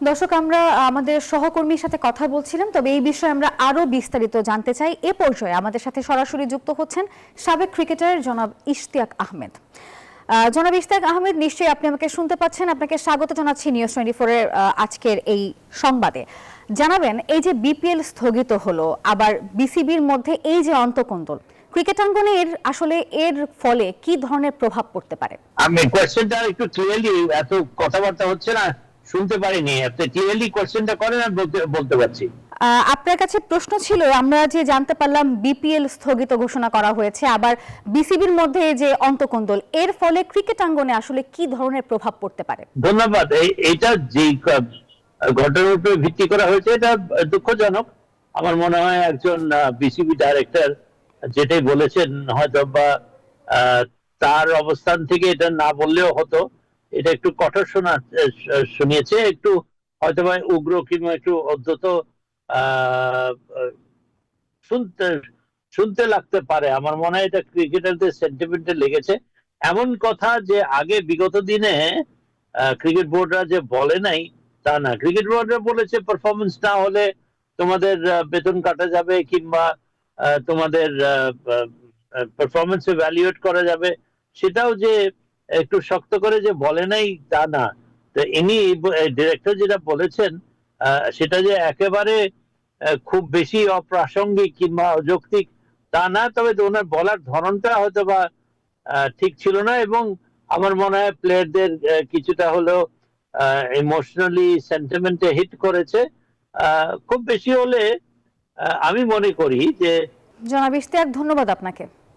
দর্শক, আমরা আমাদের সহকর্মীর সাথে কথা বলছিলাম, তবে এই বিষয়ে আমরা আরো বিস্তারিত জানতে চাই। এ পর্যায়ে আমাদের সাথে সরাসরি যুক্ত হচ্ছেন সাবেক ক্রিকেটার জনাব ইশতিয়াক আহমেদ। জনাব ইশতিয়াক আহমেদ, নিশ্চয়ই আপনি আমাকে শুনতে পাচ্ছেন। আপনাকে স্বাগত জানাচ্ছি নিউজ 24 এর আজকের এই সংবাদে। জানাবেন, এই যে বিপিএল স্থগিত হলো, আবার বিসিবির মধ্যে এই যে অন্তকোন্দল, ক্রিকেটাঙ্গনে আসলে এর ফলে কি ধরনের প্রভাব পড়তে পারে? আমি কোশ্চেনটা একটু ক্লিয়ারলি, এত কথাবার্তা হচ্ছে না, শুনতে পারিনি। আপনি ক্লিয়ারলি কোশ্চেনটা করেন, আমি বলতে পারছি। আপনার কাছে প্রশ্ন ছিল, আমরা যে জানতে পারলাম বিপিএল স্থগিত ঘোষণা করা হয়েছে, আবার বিসিবির মধ্যে যে অন্তকোন্দল, এর ফলে ক্রিকেটাঙ্গনে আসলে কি ধরনের প্রভাব পড়তে পারে? ধন্যবাদ। এইটা যে ঘটনার উপরে ভিত্তি করা হয়েছে, এটা দুঃখজনক। আমার মনে হয় একজন বিসিবি ডাইরেক্টর যেটাই বলেছেন, হয়তো বা তার অবস্থান থেকে এটা না বললেও হতো। এটা একটু কঠোর শুনিয়েছে, একটু হয়তো বা উগ্র কিংবা একটু অধ্যত আহ শুনতে শুনতে লাগতে পারে। আমার মনে হয় এটা ক্রিকেটারদের সেন্টিমেন্টে লেগেছে। এমন কথা যে আগে বিগত দিনে ক্রিকেট বোর্ডরা যে বলে নাই তা না। ক্রিকেট বোর্ডরা বলেছে পারফরমেন্স না হলে তোমাদের বেতন কাটা যাবে, কিংবা তোমাদের পারফরমেন্স ভ্যালুয়েট করা যাবে। সেটাও যে একটু শক্ত করে যে বলে নাই তা না। তো ইনি ডিরেক্টর যেটা বলেছেন, সেটা যে একেবারে খুব বেশি অপ্রাসঙ্গিক কিংবা অযৌক্তিক তা না, তবে ওনার বলার ধরনটা হয়তো বা ঠিক ছিল না, এবং আমার মনে হয় প্লেয়ারদের কিছুটা হলেও ইমোশনালি সেন্টিমেন্টে হিট করেছে। খুব বেশি হলে আমি মনে করি যে। জনাব ইশতিয়াক, ধন্যবাদ আপনাকে।